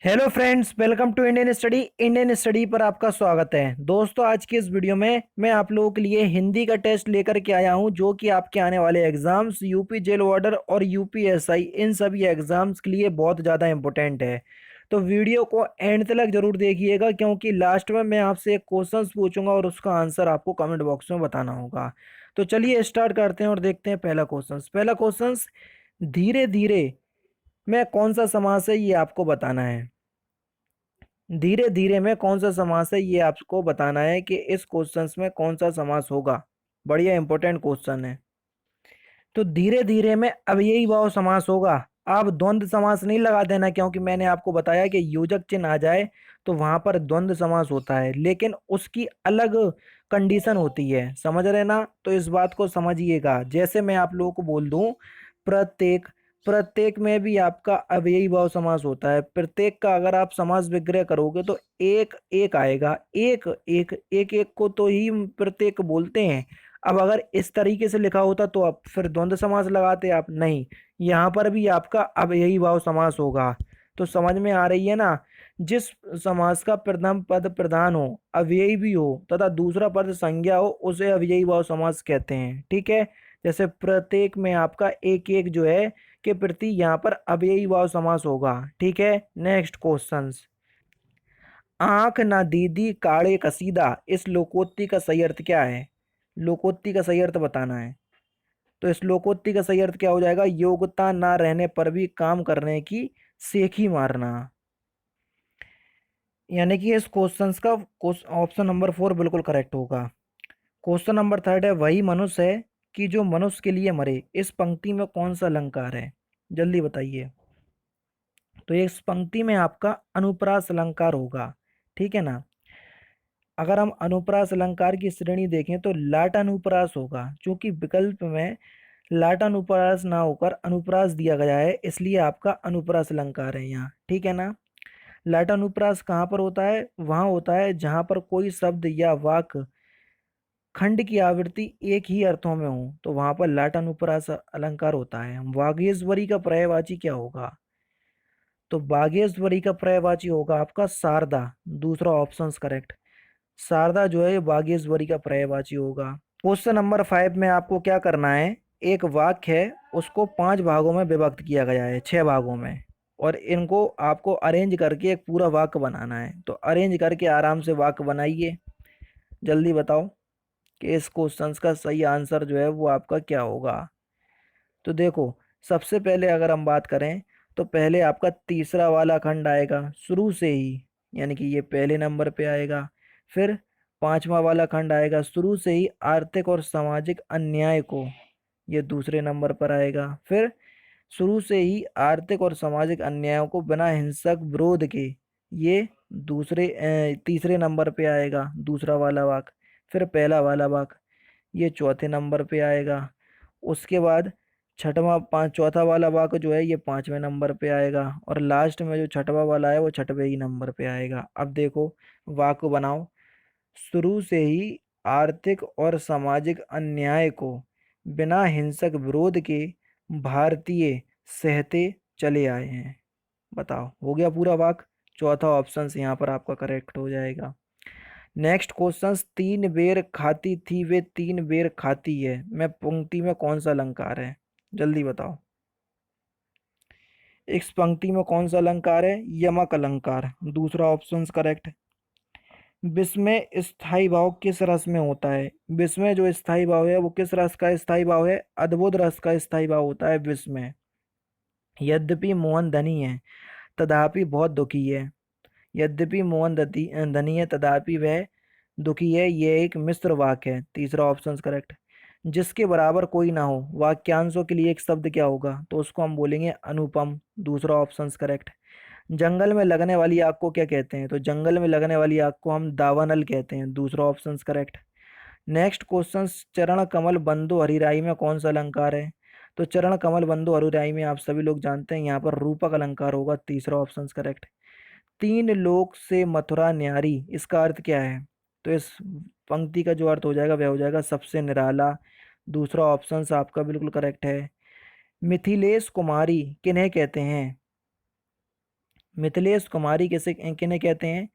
Hello friends, welcome to Indian study पर आपका स्वागत है। दोस्तों, आज की इस वीडियो में मैं आप लोगों के लिए हिंदी का टेस्ट लेकर के आया हूं, जो कि आपके आने वाले एग्जाम्स यूपी जेल वार्डर और यूपीएसआई इन सभी एग्जाम्स के लिए बहुत ज़्यादा इंपॉर्टेंट है। तो वीडियो को एंड तक जरूर देखिएगा, क्योंकि लास्ट में मैं आपसे एक क्वेश्चन पूछूंगा और उसका आंसर आपको कमेंट बॉक्स में बताना होगा। तो चलिए स्टार्ट करते हैं और देखते हैं पहला क्वेश्चन। धीरे धीरे में कौन सा समास है, ये आपको बताना है। धीरे धीरे में कौन सा समास है, ये आपको बताना है कि इस क्वेश्चन में कौन सा समास होगा। बढ़िया इंपॉर्टेंट क्वेश्चन है। तो धीरे धीरे में अब यही भाव समास होगा। आप द्वंद्व समास नहीं लगा देना, क्योंकि मैंने आपको बताया कि योजक चिन्ह आ जाए तो वहां पर द्वंद्व समास होता है, लेकिन उसकी अलग कंडीशन होती है। समझ रहे ना? तो इस बात को समझिएगा। जैसे मैं आप लोगों को बोल दूं, प्रत्येक, प्रत्येक में भी आपका अव्ययी भाव समास होता है। प्रत्येक का अगर आप समास विग्रह करोगे तो एक एक आएगा। एक एक एक एक को तो ही प्रत्येक बोलते हैं। अब अगर इस तरीके से लिखा होता तो आप फिर द्वंद्व समास लगाते आप। नहीं, यहाँ पर भी आपका अव्ययी भाव समास होगा। तो समझ में आ रही है ना? जिस समास का प्रथम पद प्रधान हो, अव्ययी भी हो तथा दूसरा पद संज्ञा हो, उसे अव्ययी भाव समास कहते हैं। ठीक है? जैसे प्रत्येक में आपका एक एक जो है के प्रति यहाँ पर अव्ययी भाव समास होगा। ठीक है? Next question. आंख ना दीदी काढ़े कसीदा, इस लोकोक्ति का सही अर्थ क्या है? लोकोक्ति का सही अर्थ बताना है। तो इस लोकोक्ति का सही अर्थ क्या हो जाएगा? योग्यता ना रहने पर भी काम करने की सेखी मारना। यानी कि इस क्वेश्चन का ऑप्शन नंबर 4 बिल्कुल करेक्ट होगा। क्वेश्चन नंबर 3 है, वही मनुष्य है कि जो मनुष्य के लिए मरे, इस पंक्ति में कौन सा अलंकार है? जल्दी बताइए। तो इस पंक्ति में आपका अनुप्रास अलंकार होगा। ठीक है ना? अगर हम अनुप्रास अलंकार की श्रेणी देखें तो लाट अनुप्रास होगा। चूंकि विकल्प में लाट अनुप्रास ना होकर अनुप्रास दिया गया है, इसलिए आपका अनुप्रास अलंकार है यहाँ। ठीक है ना? लाट अनुप्रास कहाँ पर होता है? वहां होता है जहां पर कोई शब्द या वाक्य खंड की आवृत्ति एक ही अर्थों में हो, तो वहां पर लाट अनुप्रास अलंकार होता है। वागेश्वरी का पर्यायवाची क्या होगा? तो बागेश्वरी का पर्यायवाची होगा आपका शारदा। दूसरा ऑप्शन करेक्ट। शारदा जो है बागेश्वरी का पर्यायवाची होगा। क्वेश्चन नंबर 5 में आपको क्या करना है? एक वाक्य है, उसको 5 भागों में विभक्त किया गया है, 6 भागों में, और इनको आपको अरेंज करके एक पूरा वाक्य बनाना है। तो अरेंज करके आराम से वाक्य बनाइए। जल्दी बताओ कि इस क्वेश्चन का सही आंसर जो है वो आपका क्या होगा। तो देखो, सबसे पहले अगर हम बात करें तो पहले आपका तीसरा वाला खंड आएगा शुरू से ही, यानी कि ये पहले नंबर पे आएगा। फिर पांचवा वाला खंड आएगा शुरू से ही आर्थिक और सामाजिक अन्याय को, ये दूसरे नंबर पर आएगा। फिर शुरू से ही आर्थिक और सामाजिक अन्यायों को बिना हिंसक विरोध के, ये तीसरे नंबर पे आएगा दूसरा वाला वाक्य। फिर पहला वाला वाक्य, ये चौथे नंबर पे आएगा। उसके बाद चौथा वाला वाक्य जो है ये पांचवें नंबर पे आएगा, और लास्ट में जो छठवा वाला है वो छठवें ही नंबर पे आएगा। अब देखो, वाक्य बनाओ। शुरू से ही आर्थिक और सामाजिक अन्याय को बिना हिंसक विरोध के भारतीय सहते चले आए हैं। बताओ, हो गया पूरा वाक्य? चौथा ऑप्शन यहाँ पर आपका करेक्ट हो जाएगा। नेक्स्ट क्वेश्चन, तीन बेर खाती थी वे तीन बेर खाती है, मैं पंक्ति में कौन सा अलंकार है? जल्दी बताओ। इस पंक्ति में कौन सा अलंकार है? यमक अलंकार। दूसरा ऑप्शन करेक्ट। विस्मय स्थाई भाव किस रस में होता है? विस्मय जो स्थाई भाव है वो किस रस का स्थाई भाव है? अद्भुत रस का स्थाई भाव होता है विस्मय। यद्यपि मोहन धनी है तथापि बहुत दुखी है। यद्यपि मोहन धनी है तथापि वह दुखी है, ये एक मिश्र वाक्य है। तीसरा ऑप्शन करेक्ट। जिसके बराबर कोई ना हो, वाक्यांशों के लिए एक शब्द क्या होगा? तो उसको हम बोलेंगे अनुपम। दूसरा ऑप्शन करेक्ट। जंगल में लगने वाली आग को क्या कहते हैं? तो जंगल में लगने वाली आग को हम दावानल कहते हैं। दूसरा ऑप्शन करेक्ट। नेक्स्ट क्वेश्चन, चरण कमल बंधु हरिराई में कौन सा अलंकार है? तो चरण कमल बंधु हरिराई में आप सभी लोग जानते हैं यहाँ पर रूपक अलंकार होगा। तीसरा ऑप्शन करेक्ट। तीन लोक से मथुरा न्यारी, इसका अर्थ क्या है? तो इस पंक्ति का जो अर्थ हो जाएगा वह हो जाएगा सबसे निराला। दूसरा ऑप्शन आपका बिल्कुल करेक्ट है। मिथिलेश कुमारी किन्हें कहते हैं? मिथिलेश कुमारी किसे किन्हें कहते हैं?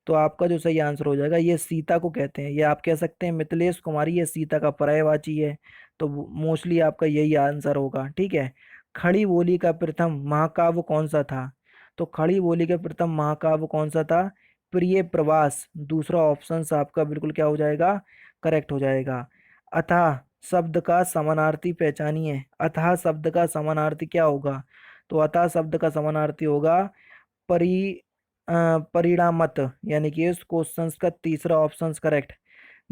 तो आपका जो सही आंसर हो जाएगा, ये सीता को कहते हैं। ये आप कह सकते हैं मिथिलेश कुमारी ये सीता का पर्यायवाची है। तो मोस्टली आपका यही आंसर होगा। ठीक है। खड़ी बोली का प्रथम महाकाव्य कौन सा था? तो खड़ी बोली का प्रथम महाकाव्य कौन सा था? प्रिय प्रवास। दूसरा ऑप्शन आपका बिल्कुल क्या हो जाएगा? करेक्ट हो जाएगा। अतः शब्द का समानार्थी पहचानिए। अतः शब्द का समानार्थी क्या होगा? तो अतः शब्द का समानार्थी होगा परि परिणामत। यानी कि इस क्वेश्चन का तीसरा ऑप्शन करेक्ट।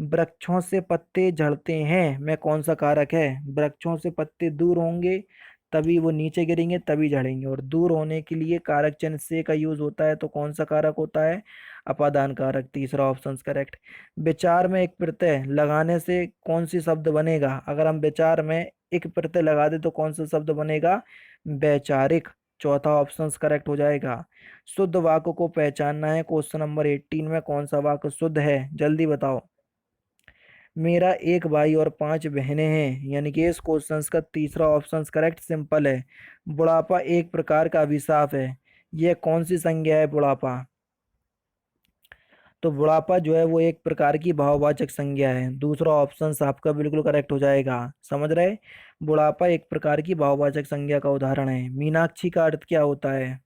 वृक्षों से पत्ते झड़ते हैं में कौन सा कारक है? वृक्षों से पत्ते दूर होंगे तभी वो नीचे गिरेंगे, तभी झड़ेंगे। और दूर होने के लिए कारक चिन्ह से का यूज होता है, तो कौन सा कारक होता है? अपादान कारक। तीसरा ऑप्शन करेक्ट। विचार में एक प्रत्यय लगाने से कौन सी शब्द बनेगा? अगर हम विचार में एक प्रत्यय लगा दे तो कौन सा शब्द बनेगा? वैचारिक। चौथा ऑप्शन करेक्ट हो जाएगा। शुद्ध वाक्य को पहचानना है। क्वेश्चन नंबर 18 में कौन सा वाक्य शुद्ध है? जल्दी बताओ। मेरा एक भाई और 5 बहनें हैं। यानी कि इस क्वेश्चन का तीसरा ऑप्शन करेक्ट। सिंपल है। बुढ़ापा एक प्रकार का अभिशाप है। यह कौन सी संज्ञा है बुढ़ापा? तो बुढ़ापा जो है वो एक प्रकार की भाववाचक संज्ञा है। दूसरा ऑप्शन आपका बिल्कुल करेक्ट हो जाएगा। समझ रहे? बुढ़ापा एक प्रकार की भाववाचक संज्ञा का उदाहरण है। मीनाक्षी का अर्थ क्या होता है?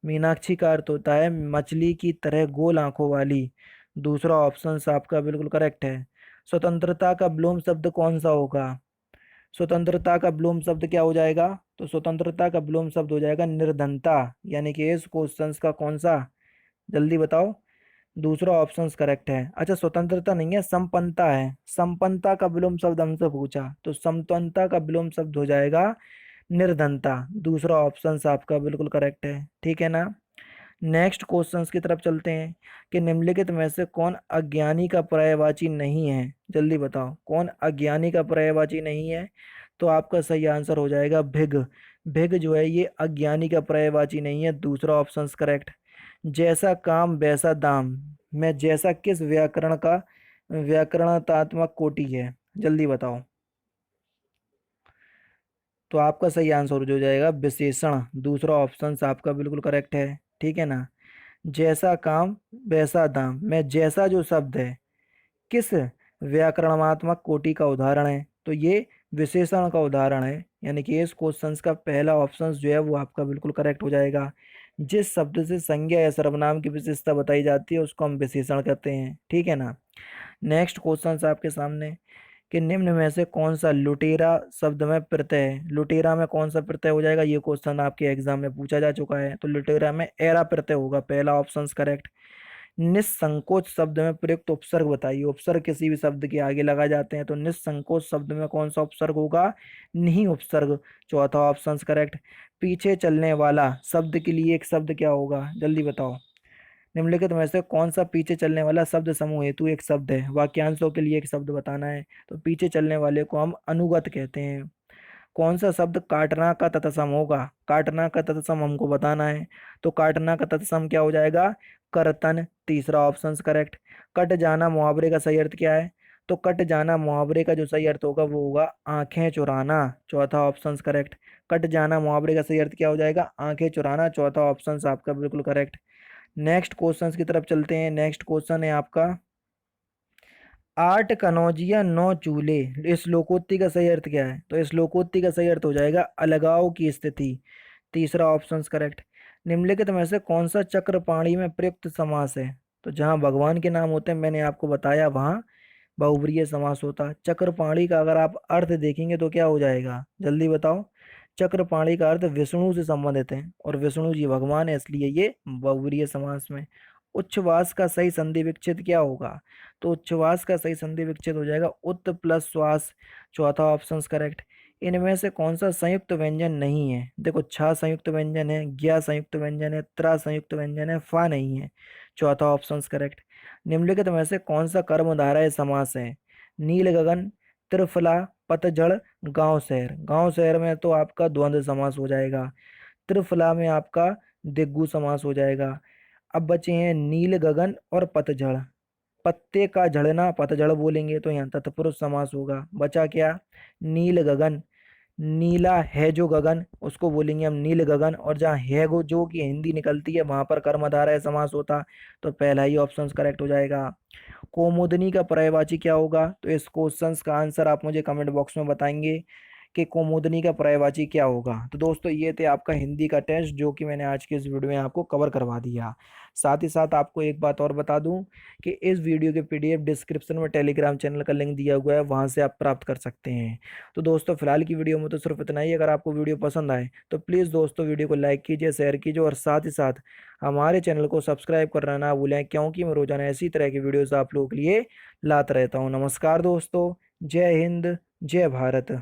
मीनाक्षी का अर्थ होता है मछली की तरह गोल आंखों वाली। दूसरा ऑप्शन आपका बिल्कुल करेक्ट है। स्वतंत्रता का विलोम शब्द कौन सा होगा? स्वतंत्रता का विलोम शब्द क्या हो जाएगा? तो स्वतंत्रता का विलोम शब्द हो जाएगा निर्धनता। यानी कि इस क्वेश्चन का कौन सा? जल्दी बताओ। दूसरा ऑप्शन करेक्ट है। अच्छा, स्वतंत्रता नहीं है, संपन्नता है। संपन्नता का विलोम शब्द हमसे पूछा, तो संपन्नता का विलोम शब्द हो जाएगा निर्धनता। दूसरा ऑप्शन आपका बिल्कुल करेक्ट है। ठीक है ना? नेक्स्ट क्वेश्चंस की तरफ चलते हैं कि निम्नलिखित में से कौन अज्ञानी का पर्यायवाची नहीं है? जल्दी बताओ, कौन अज्ञानी का पर्यायवाची नहीं है? तो आपका सही आंसर हो जाएगा भिग। भिग जो है ये अज्ञानी का पर्यायवाची नहीं है। दूसरा ऑप्शन करेक्ट। जैसा काम वैसा दाम में जैसा किस व्याकरण का व्याकरणात्मक कोटि है? जल्दी बताओ। तो आपका सही आंसर हो जाएगा विशेषण। दूसरा ऑप्शन आपका बिल्कुल करेक्ट है। ठीक है ना? जैसा काम वैसा दाम में जैसा जो शब्द है किस व्याकरणात्मक कोटि का उदाहरण है? तो ये विशेषण का उदाहरण है। यानी कि इस क्वेश्चन का पहला ऑप्शन जो है वो आपका बिल्कुल करेक्ट हो जाएगा। जिस शब्द से संज्ञा या सर्वनाम की विशेषता बताई जाती है उसको हम विशेषण कहते हैं। ठीक है ना? नेक्स्ट क्वेश्चन आपके सामने कि निम्न में से कौन सा लुटेरा शब्द में प्रत्यय है? लुटेरा में कौन सा प्रत्यय हो जाएगा? ये क्वेश्चन आपके एग्जाम में पूछा जा चुका है। तो लुटेरा में एरा प्रत्यय होगा। पहला ऑप्शन करेक्ट। निस्संकोच शब्द में प्रयुक्त उपसर्ग बताइए। उपसर्ग किसी भी शब्द के आगे लगाए जाते हैं, तो निस्संकोच शब्द में कौन सा उपसर्ग होगा? नहीं उपसर्ग। चौथा ऑप्शन करेक्ट। पीछे चलने वाला शब्द के लिए एक शब्द क्या होगा? जल्दी बताओ। निम्नलिखित में से कौन सा पीछे चलने वाला शब्द समूह हेतु एक शब्द है? वाक्यांशों के लिए एक शब्द बताना है। तो पीछे चलने वाले को हम अनुगत कहते हैं। कौन सा शब्द काटना का तत्सम होगा? काटना का तत्सम हमको बताना है। तो काटना का तत्सम क्या हो जाएगा? कर्तन। तीसरा ऑप्शन करेक्ट। कट जाना मुहावरे का सही अर्थ क्या है? तो कट जाना मुहावरे का जो सही अर्थ होगा वो होगा आंखें चुराना। चौथा ऑप्शन करेक्ट। कट जाना मुहावरे का सही अर्थ क्या हो जाएगा? आंखें चुराना। चौथा ऑप्शन आपका बिल्कुल करेक्ट। नेक्स्ट क्वेश्चन की तरफ चलते हैं। नेक्स्ट क्वेश्चन है आपका, 8 कनौजिया 9 चूल्हे। इस लोकोक्ति का सही अर्थ क्या है? तो इस लोकोक्ति का सही अर्थ हो जाएगा अलगाव की स्थिति। तीसरा ऑप्शन करेक्ट। निम्नलिखित में से कौन सा चक्रपाणी में प्रयुक्त समास है? तो जहां भगवान के नाम होते हैं, मैंने आपको बताया वहां बहुव्रीहि समास होता है। चक्रपाणी का अगर आप अर्थ देखेंगे तो क्या हो जाएगा? जल्दी बताओ। चक्रपाणी का अर्थ विष्णु से संबंधित है और विष्णु जी भगवान है, इसलिए ये बहुव्रीहि समास में। उच्छ्वास का सही संधि विच्छेद क्या होगा? तो उच्छ्वास का सही संधि विच्छेद हो जाएगा उत प्लस श्वास। चौथा ऑप्शन करेक्ट। इनमें से कौन सा संयुक्त व्यंजन नहीं है? देखो, छा संयुक्त व्यंजन है, ज्ञा संयुक्त व्यंजन है, त्रा संयुक्त व्यंजन है, फा नहीं है। चौथा ऑप्शन करेक्ट। निम्नलिखित में से कौन सा कर्मधारय समास है? नील गगन, त्रिफला, पतझड़, गांव शहर। गांव शहर में तो आपका द्वंद्व समास हो जाएगा। त्रिफला में आपका दिग्गु समास हो जाएगा। अब बचे हैं नील गगन और पतझड़। पत्ते का झड़ना पतझड़ बोलेंगे तो यहाँ तत्पुरुष समास होगा। बचा क्या? नील गगन। नीला है जो गगन, उसको बोलेंगे हम नील गगन। और जहाँ है गो जो की हिंदी निकलती है वहां पर कर्मधारय समास होता, तो पहला ही ऑप्शन करेक्ट हो जाएगा। कोमोदनी का पर्यायवाची क्या होगा? तो इस क्वेश्चन का आंसर आप मुझे कमेंट बॉक्स में बताएंगे कि कोमोदनी का पर्यायवाची क्या होगा। तो दोस्तों ये थे आपका हिंदी का टेस्ट जो कि मैंने आज के इस वीडियो में आपको कवर करवा दिया। साथ ही साथ आपको एक बात और बता दूं कि इस वीडियो के पीडीएफ डिस्क्रिप्शन में टेलीग्राम चैनल का लिंक दिया हुआ है, वहां से आप प्राप्त कर सकते हैं। तो दोस्तों फिलहाल की वीडियो में तो सिर्फ इतना ही। अगर आपको वीडियो पसंद आए तो प्लीज़ दोस्तों वीडियो को लाइक कीजिए, शेयर कीजिए और साथ ही साथ हमारे चैनल को सब्सक्राइब करना ना भूलें, क्योंकि मैं रोजाना इसी तरह की वीडियोस आप लोगों के लिए लाता रहता हूँ। नमस्कार दोस्तों, जय हिंद, जय भारत।